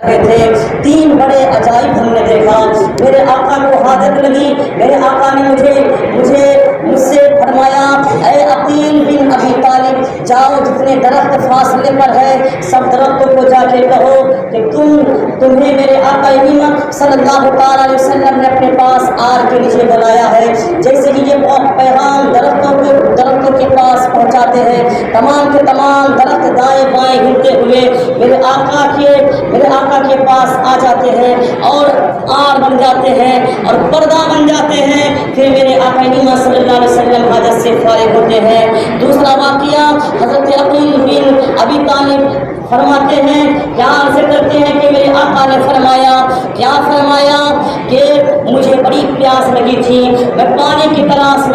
تھے تین بڑے عجائب ہم نے دیکھا. میرے آقا کو حاجت لگی. میرے آقا نے مجھ سے فرمایا اے عقیل بن ابی طالب جاؤ جتنے درخت فاصلے پر ہے سب درختوں کو جا کے کہو کہ تمہیں میرے آقا امین صلی اللہ تعالیٰ علیہ وسلم نے اپنے پاس آر کے نیچے بلایا ہے. جیسے کہ یہ پیغام درختوں کے پاس پہنچاتے ہیں تمام کے تمام درخت دائیں بائیں ہلتے ہوئے میرے آقا کے پاس آ جاتے ہیں اور آر بن جاتے ہیں اور پردہ بن جاتے ہیں. پھر میرے آقا امین صلی اللہ علیہ وسلم حاجت سے فارغ ہوتے ہیں. دوسرا واقعہ حضرت عقیل بن ابی طالب فرماتے ہیں کیا عرض کرتے ہیں کہ میرے آقا نے فرمایا کہ مجھے بڑی پیاس لگی تھی. میں پانی کی تلاش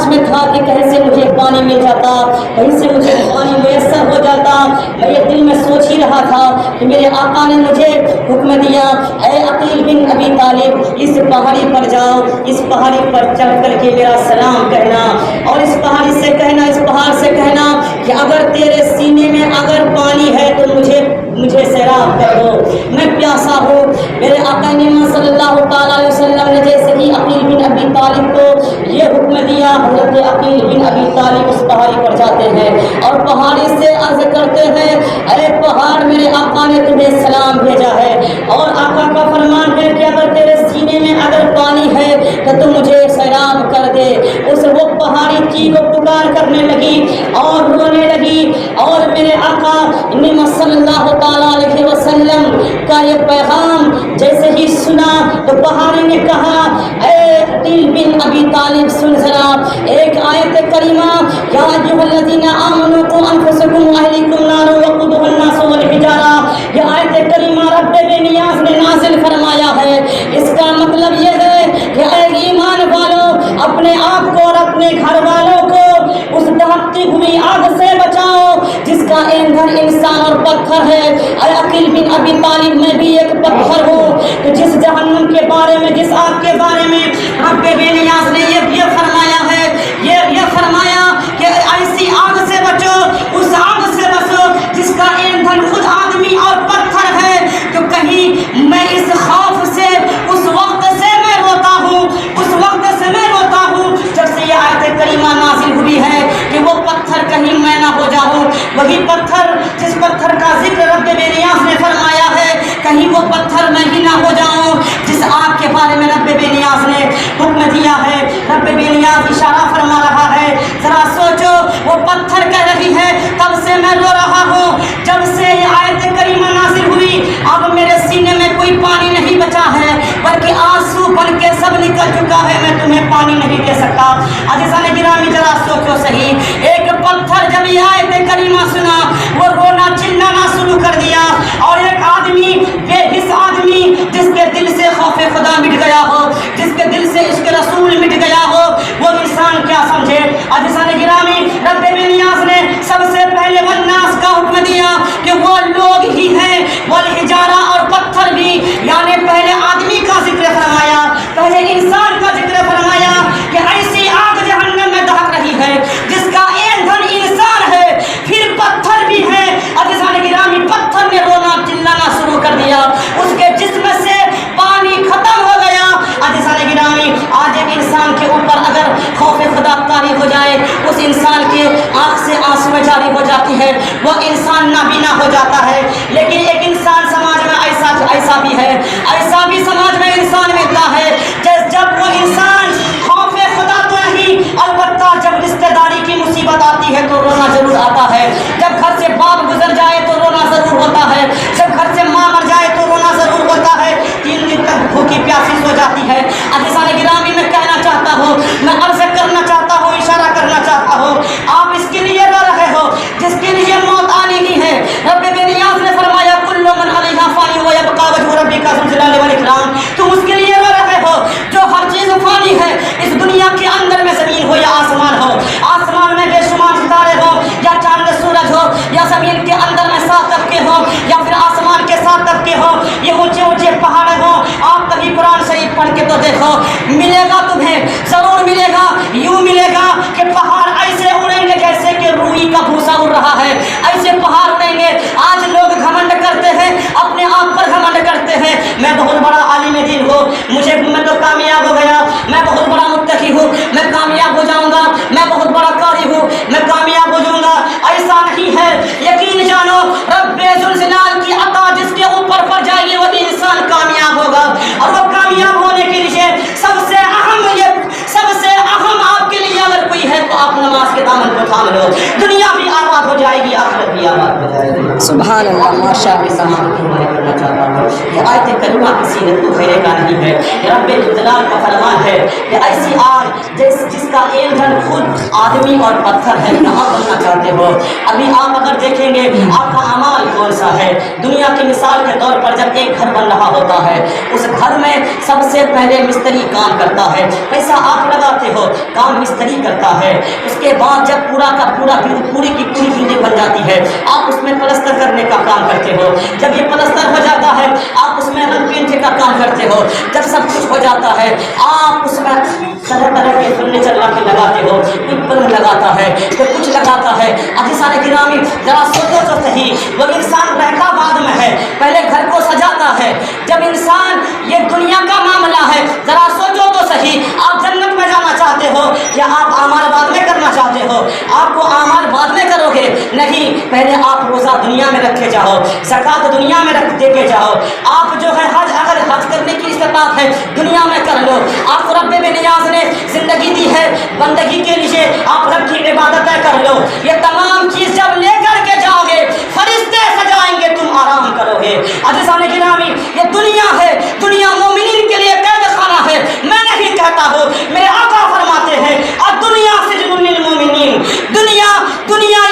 میں تھا کہ کہیں سے مجھے پانی مل جاتا, کہیں سے مجھے پانی میسر ہو جاتا. میں یہ دل میں سوچ ہی رہا تھا کہ میرے آقا نے مجھے حکم دیا اے عقیل بن ابی طالب اس پہاڑی پر جاؤ, اس پہاڑی پر چڑھ کر کے میرا سلام کہنا اور اس پہاڑ سے کہنا کہ اگر تیرے سینے میں اگر پانی ہے تو مجھے سیراب کر دو, میں پیاسا ہوں. میرے آقا امین صلی اللہ تعالیٰ علیہ وسلم نے جیسے ہی عقیل بن ابی طالب کو یہ حکم دیا حضرت عقیل بن ابی طالب اس پہاڑی پر جاتے ہیں اور پہاڑی سے عرض کرتے ہیں اے پہاڑ میرے آقا نے تمہیں سلام بھیجا ہے اور آقا کا فرمان ہے کہ اگر تیرے سینے میں اگر پانی ہے تو تم مجھے سیراب کر دے. وہ پہاڑی چیخ و پکار کرنے لگی اور رونے لگی اور میرے آقا امین صلی اللہ تعالیٰ علیہ وسلم کا یہ پیغام جیسے ہی سنا تو پہاڑی نے کہا اے عقیل بن ابی طالب سن ذرا ایک آیت کریمہ یا ایھا الذین آمنوا قوا انفسکم واہلیکم نارا وقودھا الناس والحجارہ, یہ آیت کریمہ رب بے نیاز نے نازل فرمایا ہے. اس کا مطلب یہ ہے کہ اے ایمان والو اپنے آپ کو اور اپنے گھر والوں کو اس دہکتی ہوئی آگ سے بچاؤ جس کا ایندھن انسان اور پتھر ہے. اے عقیل بن ابی طالب میں بھی ایک پتھر ہوں تو جس جہنم کے بارے میں جس آگ کے بارے میں رب بے نیاز نے یہ فرمایا ہے یہ فرمایا کہ ایسی آگ سے بچو, اس آگ سے بچو جس کا ایندھن خود آدمی اور پتھر ہے. تو کہیں میں اس خوف سے اس وقت سے میں روتا ہوں جب سے یہ آیت کریمہ نازل ہوئی ہے کہ وہ پتھر کہیں میں نہ ہو جاؤں. وہی پتھر جس پتھر کا ذکر رب بے نیاز نے فرمایا ہے کہیں وہ پتھر میں ہی نہ ہو جاؤں جس آگ کے بارے میں رب بے نیاز نے حکم دیا ہے. رب بے نیاز اشارہ فرما رہا ہے ذرا سوچو وہ پتھر کہہ رہی ہے تب سے میں رو رہا ہوں جب سے یہ آیت کریمہ نازل ہوئی اب میرے سینے میں کوئی پانی نہیں بچا ہے بلکہ آنسو بن کے سب نکل چکا ہے, میں تمہیں پانی نہیں دے سکتا. عزیزان گرامی ذرا سوچو صحیح, ایک پتھر جب یہ آیت کریمہ سنا وہ رونا چلانا شروع کر دیا اور ایک آدمی بے حس آدمی جس کے دل سے خوف خدا مٹ گیا ہو, جس کے دل سے عشق رسول مٹ گیا ہو, وہ انسان کیا سمجھے. عزیزان گرامی رب بے نیاز نے سب سے پہلے والناس کا حکم دیا کہ وہ لوگ ہی ہیں والحجارہ اور پتھر بھی, یعنی پہلے آدمی کا ذکر فرمایا, پہلے انسان کا ذکر فرمایا کہ ایسی آگ جہنم میں دہک رہی ہے جس کا ایندھن انسان ہے, پھر پتھر بھی ہے. عزیزان گرامی پتھر نے رونا چلانا شروع کر دیا, اس کے جسم سے پانی ختم ہو گیا. عزیزان گرامی آج ایک انسان کے اوپر اگر خوف خدا طاری ہو جائے اس انسان کے آنکھ سے آنسو جاری ہو جاتی ہے, وہ انسان نابینا ہو جاتا ہے. لیکن ایک انسان سماج میں ایسا بھی ہے, ایسا بھی سماج میں انسان ملتا ہے جب وہ انسان خوف خدا تو نہیں البتہ جب رشتہ داری کی مصیبت آتی ہے تو رونا ضرور آتا ہے, جب گھر سے باپ گزر جائے تو رونا ضرور ہوتا ہے, جب گھر سے ماں مر جائے تو رونا ضرور ہوتا ہے, 3 دن تک بھوکی پیاسی سو جاتی ہے. عزیزان گرامی میں کہنا چاہتا ہوں, میں عرض کرنا چاہتا ہوں, اشارہ کرنا چاہتا ہوں, آپ اس کے لیے رو رہے ہو جس کے لیے موت آنی ہی ہے. رب بے نیاز نے فرمایا کل من علیہا فانی ویبقی وجہ ربک ذو الجلال والاکرام, تم اس کے لیے رو رہے ہو جو ہر چیز فانی ہے اس دنیا کے اندر میں, زمین ہو یا آسمان ہو, آسمان میں بے شمار ستارے ہو یا چاند سورج ہو یا زمین کے اندر میں 7 طبقے ہو یا پھر آسمان کے 7 طبقے ہو, یہ اونچے اونچے پہاڑ ہوں. آپ کبھی قرآن شریف پڑھ کے تو دیکھو, ملے گا تمہیں, ضرور ملے گا. یوں ملے گا کہ پہاڑ ایسے اڑیں گے جیسے کہ روئی کا بھوسا اڑ رہا ہے, ایسے پہاڑ اڑیں گے. آج لوگ گھمنڈ کرتے ہو میں تو کامیاب ہو گیا, میں بہت بڑا متقی ہوں, میں کامیاب ہو جاؤں گا, میں بہت بڑا قاری ہوں, میں کامیاب ہو جاؤں گا. ایسا نہیں ہے. یقین جانو رب ذوالجلال کی عطا جس کے اوپر پڑ جائے گی وہ انسان کامیاب ہوگا. اور وہ کامیاب ہونے کے لیے سب سے اہم آپ کے لیے اگر کوئی ہے تو آپ نماز کے دامن کو تھام لو. دنیا بھی آباد ہو جائے گی, آخرت بھی آباد ہو جائے گی. سبحان اللہ, ماشاء اللہ. کرنا چاہتا ہوں یہ آیت کریمہ کسی نے تو خیرے کا نہیں ہے. رب جلال کا فرمان ہے کہ ایسی آگ جس کا ایندھن خود آدمی اور پتھر ہے, کہاں بننا چاہتے ہو؟ ابھی آپ اگر دیکھیں گے آپ کا اعمال کون سا ہے. دنیا کی مثال کے طور پر جب ایک گھر بن رہا ہوتا ہے, اس گھر میں سب سے پہلے مستری کام کرتا ہے. پیسہ آپ لگاتے ہو, کام مستری کرتا ہے. اس کے بعد جب پورا کا پورا پوری کی پوری بلڈنگ بن جاتی ہے, آپ اس میں پلستر کرنے کا کام کرتے ہو. جب یہ پلستر ہو جاتا ہے آپ اس میں رنگ پینٹ کا کام کرتے ہو. جب سب کچھ ہو جاتا ہے آپ اس میں طرح طرح کے فرنیچر لا کے لگاتے ہو. کوئی پلنگ لگاتا ہے, کوئی کچھ لگاتا ہے. عزیزان گرامی ذرا سوچو تو صحیح, وہ انسان رہتا بعد میں ہے, پہلے گھر کو سجاتا ہے. جب انسان یہ دنیا کا معاملہ ہے, ذرا سوچو تو صحیح, آپ جنت میں جانا چاہتے ہو یا آپ اعمال بعد میں کرنا چاہتے ہو؟ آپ کو اعمال بعد میں کرو گے نہیں, پہلے آپ روزہ دنیا میں رکھے جاؤ, زکات دنیا میں رکھ دے کے جاؤ. آپ جو ہے اگر حج کرنے کی استطاعت ہے دنیا میں کر لو. آپ کو رب بے نیاز نے زندگی دی ہے, بندگی کے لیے آپ رب کی عبادتیں کر لو. یہ تمام چیز جب لے کر کے جاؤ گے فرشتے سجائیں گے, تم آرام کرو گے. عزیزان گرامی یہ دنیا ہے, دنیا مومنین کے لیے قید خانہ ہے. میں نہیں کہتا ہوں, میرے آقا فرماتے ہیں الدنیا سجن للمؤمنین, دنیا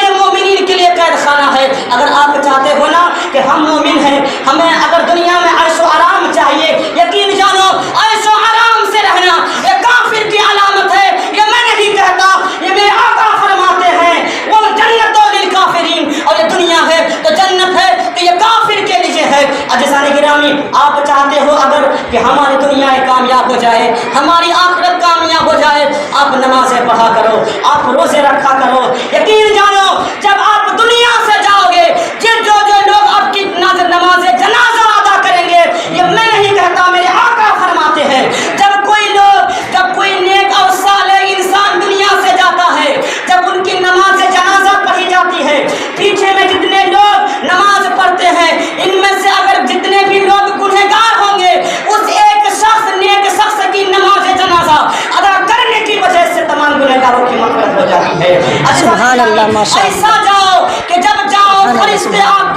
یہ مومنین کے لیے قید خانہ ہے. اگر آپ چاہتے ہو نا کہ ہم مومن ہیں, ہمیں اگر دنیا میں عیش و آرام چاہیے, یقین جانو عیش و آرام سے رہنا یہ کافر کی علامت ہے. یہ میں نہیں کہتا, یہ میرے آقا فرماتے ہیں وہ جنت للکافرین, اور یہ دنیا ہے تو جنت ہے تو یہ کافر کے لیے ہے. عزیزان گرامی آپ چاہتے ہو اگر کہ ہماری دنیا کامیاب ہو جائے, ہماری آخرت کامیاب ہو جائے, آپ نمازیں پڑھا کرو, آپ روزے رکھا کرو. یقین جانو جب آپ دنیا سے جاؤ گے جو لوگ آپ کی نماز جنازہ ادا کریں گے, یہ میں نہیں کہتا, میرے آقا فرماتے ہیں جب کوئی نیک اور صالح انسان دنیا سے جاتا ہے, جب ان کی نماز جنازہ پڑھی جاتی ہے, پیچھے میں جتنے لوگ نماز پڑھتے ہیں ان میں سے اگر جتنے بھی لوگ گنہگار ہوں گے, اس ایک نیک شخص کی نماز جنازہ ادا کرنے کی وجہ سے تمام گنہگاروں کی مغفرت ہو جاتی ہے. سبحان اللہ, ماشاء اللہ. ایسا جاؤ کہ جب جاؤ فرشتے آپ